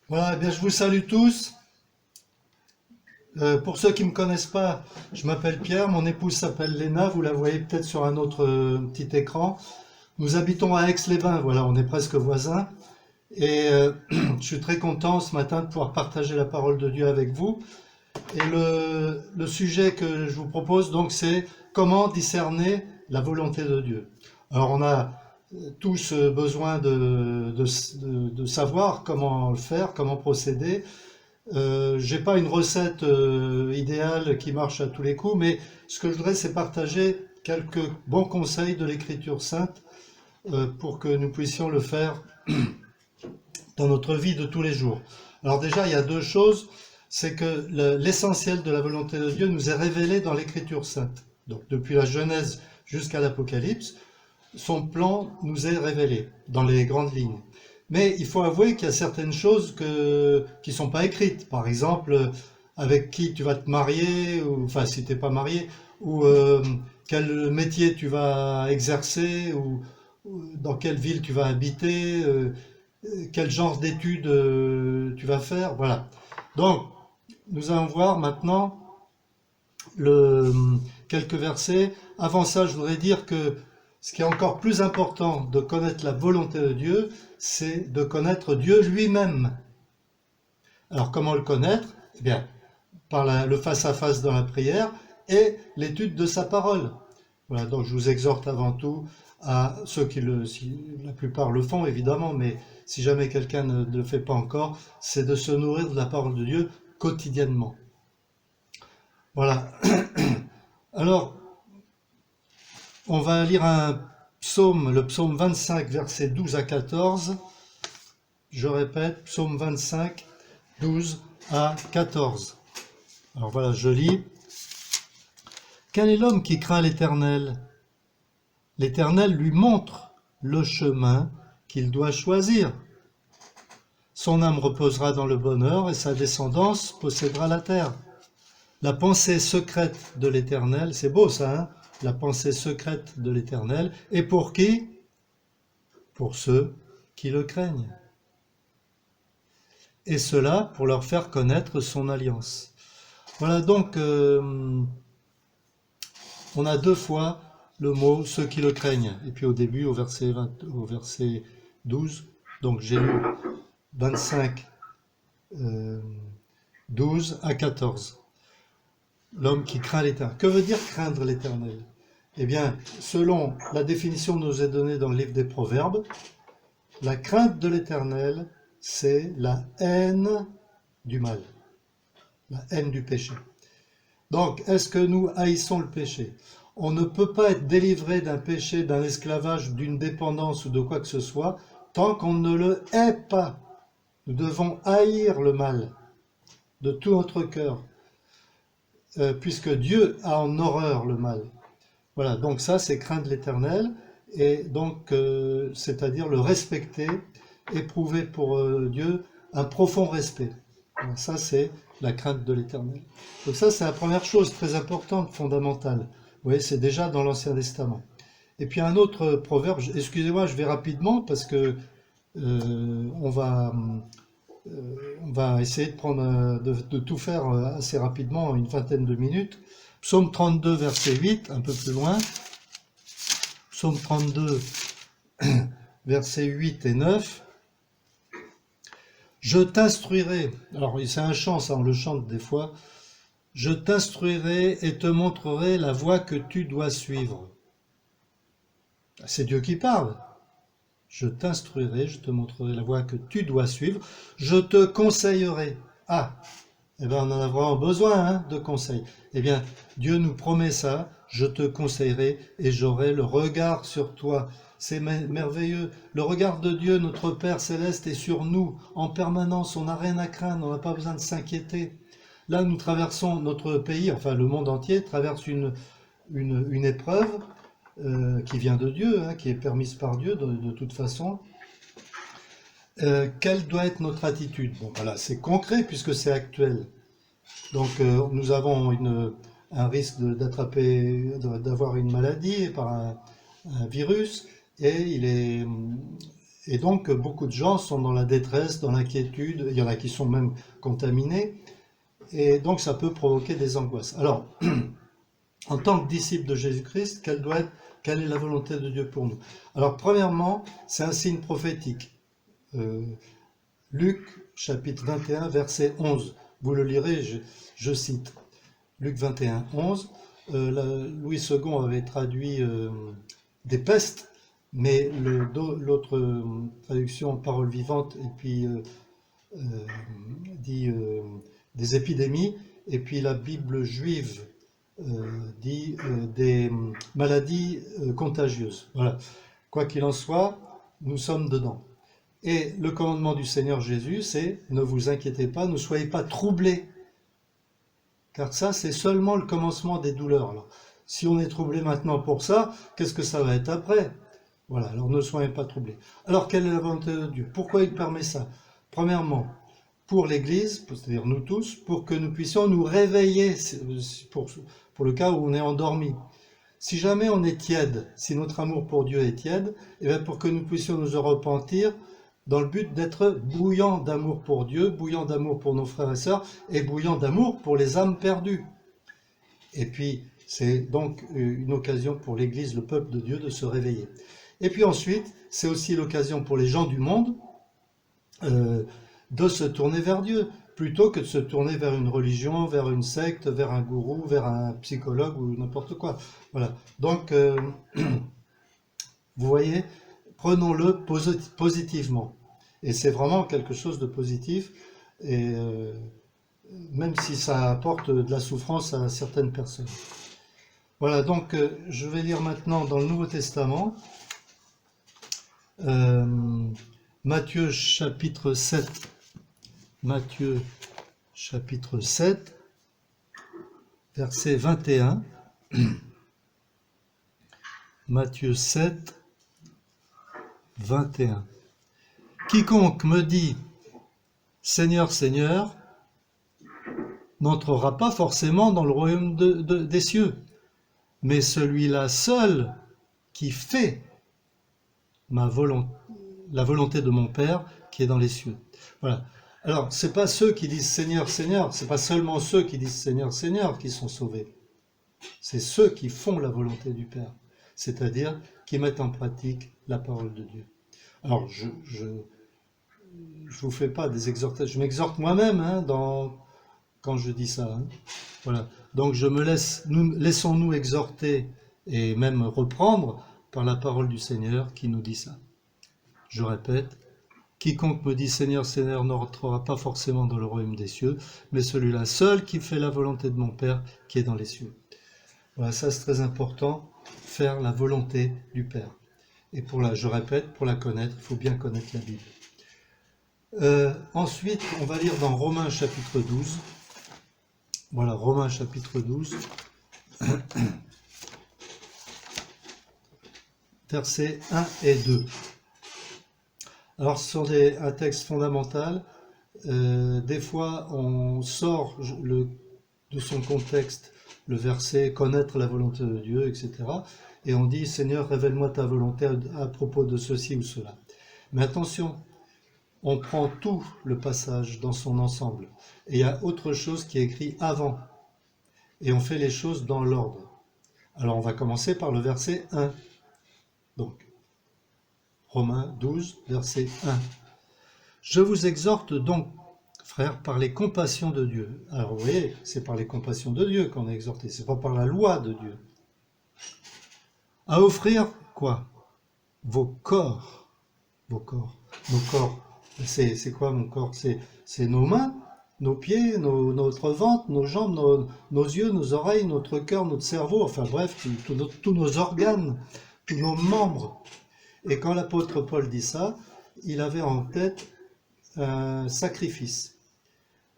Voilà, eh bien, je vous salue tous. Pour ceux qui ne me connaissent pas, je m'appelle Pierre, mon épouse s'appelle Léna, vous la voyez peut-être sur un autre petit écran. Nous habitons à Aix-les-Bains, voilà, on est presque voisins. Et je suis très content ce matin de pouvoir partager la parole de Dieu avec vous. Et le sujet que je vous propose, donc, c'est comment discerner la volonté de Dieu. Alors, on a tous besoin de savoir comment le faire, comment procéder. J'ai pas une recette idéale qui marche à tous les coups, mais ce que je voudrais, c'est partager quelques bons conseils de l'Écriture sainte pour que nous puissions le faire dans notre vie de tous les jours. Alors déjà, il y a deux choses. C'est que l'essentiel de la volonté de Dieu nous est révélé dans l'Écriture sainte. Donc depuis la Genèse jusqu'à l'Apocalypse, son plan nous est révélé dans les grandes lignes. Mais il faut avouer qu'il y a certaines choses qui ne sont pas écrites. Par exemple, avec qui tu vas te marier, ou enfin si tu n'es pas marié, ou quel métier tu vas exercer, ou dans quelle ville tu vas habiter, quel genre d'études tu vas faire. Voilà. Donc, nous allons voir maintenant le, quelques versets. Avant ça, je voudrais dire que ce qui est encore plus important de connaître la volonté de Dieu, c'est de connaître Dieu lui-même. Alors comment le connaître? Eh bien, par le face-à-face dans la prière et l'étude de sa parole. Voilà, donc je vous exhorte avant tout à ceux si la plupart le font évidemment, mais si jamais quelqu'un ne le fait pas encore, c'est de se nourrir de la parole de Dieu quotidiennement. Voilà. Alors, on va lire un psaume, le psaume 25, versets 12 à 14. Je répète, psaume 25, 12 à 14. Alors voilà, je lis. Quel est l'homme qui craint l'Éternel? L'Éternel lui montre le chemin qu'il doit choisir. Son âme reposera dans le bonheur et sa descendance possédera la terre. La pensée secrète de l'Éternel, c'est beau ça, hein? La pensée secrète de l'Éternel. Et pour qui? Pour ceux qui le craignent. Et cela pour leur faire connaître son alliance. Voilà donc, on a deux fois le mot ceux qui le craignent. Et puis au début, au verset 12, donc j'ai lu 25, 12 à 14. L'homme qui craint l'Éternel. Que veut dire craindre l'Éternel? Eh bien, selon la définition qui nous est donnée dans le livre des Proverbes, la crainte de l'Éternel, c'est la haine du mal, la haine du péché. Donc, est-ce que nous haïssons le péché? On ne peut pas être délivré d'un péché, d'un esclavage, d'une dépendance ou de quoi que ce soit, tant qu'on ne le hait pas. Nous devons haïr le mal de tout notre cœur, puisque Dieu a en horreur le mal. Voilà, donc ça c'est craindre l'Éternel, et donc c'est-à-dire le respecter, éprouver pour Dieu un profond respect. Donc ça c'est la crainte de l'Éternel. Donc ça c'est la première chose très importante, fondamentale. Vous voyez, c'est déjà dans l'Ancien Testament. Et puis un autre proverbe, excusez-moi, je vais rapidement parce que euh, on va on va essayer de prendre de tout faire assez rapidement, une vingtaine de minutes. Psaume 32, verset 8, un peu plus loin. Psaume 32, versets 8 et 9. Je t'instruirai, alors c'est un chant, ça on le chante des fois. Je t'instruirai et te montrerai la voie que tu dois suivre. C'est Dieu qui parle. Je t'instruirai, je te montrerai la voie que tu dois suivre. Je te conseillerai. Ah, eh bien, on en a vraiment besoin hein, de conseils. Eh bien, Dieu nous promet ça. Je te conseillerai et j'aurai le regard sur toi. C'est merveilleux. Le regard de Dieu, notre Père céleste, est sur nous en permanence. On n'a rien à craindre. On n'a pas besoin de s'inquiéter. Là, nous traversons notre pays, enfin le monde entier traverse une épreuve qui vient de Dieu, hein, qui est permise par Dieu de toute façon. Quelle doit être notre attitude? Bon, voilà, c'est concret puisque c'est actuel. Donc, nous avons un risque d'avoir une maladie par un virus, et Et donc, beaucoup de gens sont dans la détresse, dans l'inquiétude, il y en a qui sont même contaminés, et donc ça peut provoquer des angoisses. Alors, en tant que disciple de Jésus-Christ, quelle est la volonté de Dieu pour nous? Alors, premièrement, c'est un signe prophétique. Luc, chapitre 21, verset 11. Vous le lirez, je cite. Luc 21, 11. Louis II avait traduit des pestes, mais l'autre traduction, parole vivante, et puis dit des épidémies, et puis la Bible juive dit des maladies contagieuses. Voilà. Quoi qu'il en soit, nous sommes dedans. Et le commandement du Seigneur Jésus, c'est « Ne vous inquiétez pas, ne soyez pas troublés ». Car ça, c'est seulement le commencement des douleurs. Alors, si on est troublé maintenant pour ça, qu'est-ce que ça va être après? Voilà, alors ne soyez pas troublés. Alors, quelle est la volonté de Dieu? Pourquoi il permet ça? Premièrement, pour l'Église, c'est-à-dire nous tous, pour que nous puissions nous réveiller pour le cas où on est endormi. Si jamais on est tiède, si notre amour pour Dieu est tiède, et bien pour que nous puissions nous en repentir, dans le but d'être bouillant d'amour pour Dieu, bouillant d'amour pour nos frères et sœurs, et bouillant d'amour pour les âmes perdues. Et puis, c'est donc une occasion pour l'Église, le peuple de Dieu, de se réveiller. Et puis ensuite, c'est aussi l'occasion pour les gens du monde de se tourner vers Dieu, plutôt que de se tourner vers une religion, vers une secte, vers un gourou, vers un psychologue ou n'importe quoi. Voilà. Donc, vous voyez, prenons-le positivement. Et c'est vraiment quelque chose de positif, et même si ça apporte de la souffrance à certaines personnes. Voilà, donc je vais lire maintenant dans le Nouveau Testament, Matthieu chapitre 7. Matthieu chapitre 7, verset 21. Matthieu 7, 21. Quiconque me dit « Seigneur, Seigneur » n'entrera pas forcément dans le royaume des cieux, mais celui-là seul qui fait la volonté de mon Père qui est dans les cieux. Voilà. Alors, c'est pas ceux qui disent Seigneur, Seigneur, c'est pas seulement ceux qui disent Seigneur, Seigneur qui sont sauvés. C'est ceux qui font la volonté du Père, c'est-à-dire qui mettent en pratique la parole de Dieu. Alors, je vous fais pas des exhortations, je m'exhorte moi-même quand je dis ça. Voilà. Donc, laissons-nous exhorter et même reprendre par la parole du Seigneur qui nous dit ça. Je répète, quiconque me dit Seigneur, Seigneur n'entrera pas forcément dans le royaume des cieux, mais celui-là seul qui fait la volonté de mon Père qui est dans les cieux. Voilà, ça c'est très important, faire la volonté du Père. Et je répète, pour la connaître, il faut bien connaître la Bible. Ensuite, on va lire dans Romains chapitre 12. Voilà, Romains chapitre 12. Versets 1 et 2. Alors, ce sont un texte fondamental. Des fois, on sort de son contexte le verset « connaître la volonté de Dieu », etc. Et on dit « Seigneur, révèle-moi ta volonté à propos de ceci ou cela ». Mais attention, on prend tout le passage dans son ensemble. Et il y a autre chose qui est écrit avant. Et on fait les choses dans l'ordre. Alors, on va commencer par le verset 1. Donc, Romains 12, verset 1. « Je vous exhorte donc, frères, par les compassions de Dieu. » Alors vous voyez, c'est par les compassions de Dieu qu'on est exhorté, c'est pas par la loi de Dieu. À offrir quoi? Vos corps. Vos corps. Nos corps. C'est quoi mon corps? C'est nos mains, nos pieds, notre ventre, nos jambes, nos yeux, nos oreilles, notre cœur, notre cerveau, enfin bref, tous nos organes, tous nos membres. Et quand l'apôtre Paul dit ça, il avait en tête un sacrifice.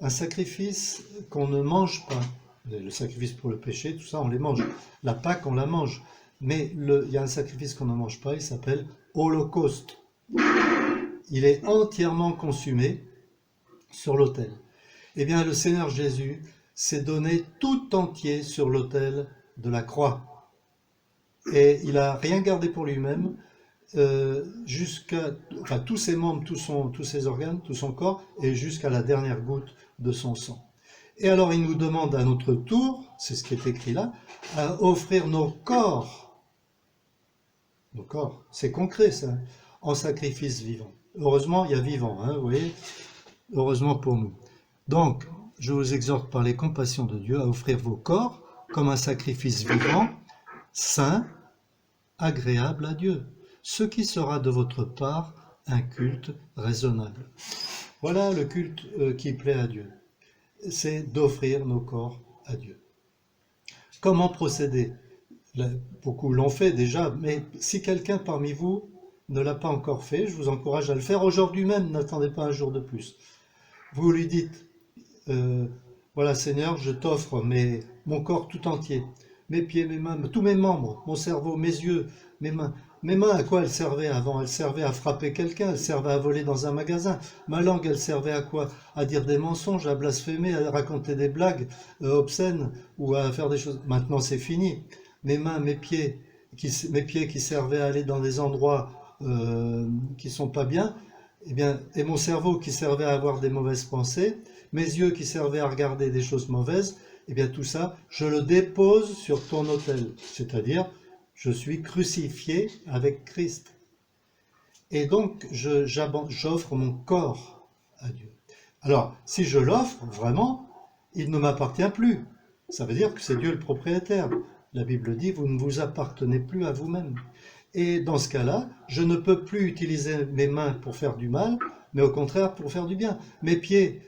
Un sacrifice qu'on ne mange pas. Le sacrifice pour le péché, tout ça, on les mange. La Pâque, on la mange. Mais il y a un sacrifice qu'on ne mange pas, il s'appelle holocauste. Il est entièrement consumé sur l'autel. Eh bien, le Seigneur Jésus s'est donné tout entier sur l'autel de la croix. Et il n'a rien gardé pour lui-même. enfin tous ses membres, tous ses organes, tout son corps, et jusqu'à la dernière goutte de son sang. Et alors il nous demande à notre tour, c'est ce qui est écrit là, à offrir nos corps, c'est concret ça, en sacrifice vivant. Heureusement, il y a vivant, hein, vous voyez, heureusement pour nous. Donc, je vous exhorte par les compassions de Dieu à offrir vos corps comme un sacrifice vivant, saint, agréable à Dieu, ce qui sera de votre part un culte raisonnable. Voilà le culte qui plaît à Dieu, c'est d'offrir nos corps à Dieu. Comment procéder? Beaucoup l'ont fait déjà, mais si quelqu'un parmi vous ne l'a pas encore fait, je vous encourage à le faire aujourd'hui même, n'attendez pas un jour de plus. Vous lui dites, voilà Seigneur, je t'offre mon corps tout entier, mes pieds, mes mains, tous mes membres, mon cerveau, mes yeux, mes mains. Mes mains, à quoi elles servaient avant? Elles servaient à frapper quelqu'un, elles servaient à voler dans un magasin. Ma langue, elle servait à quoi? À dire des mensonges, à blasphémer, à raconter des blagues obscènes ou à faire des choses. Maintenant, c'est fini. Mes mains, mes pieds qui servaient à aller dans des endroits qui sont pas bien, eh bien, et mon cerveau qui servait à avoir des mauvaises pensées, mes yeux qui servaient à regarder des choses mauvaises, eh bien tout ça, je le dépose sur ton autel, c'est-à-dire je suis crucifié avec Christ. Et donc, j'offre mon corps à Dieu. Alors, si je l'offre, vraiment, il ne m'appartient plus. Ça veut dire que c'est Dieu le propriétaire. La Bible dit, vous ne vous appartenez plus à vous-même. Et dans ce cas-là, je ne peux plus utiliser mes mains pour faire du mal, mais au contraire pour faire du bien. Mes pieds,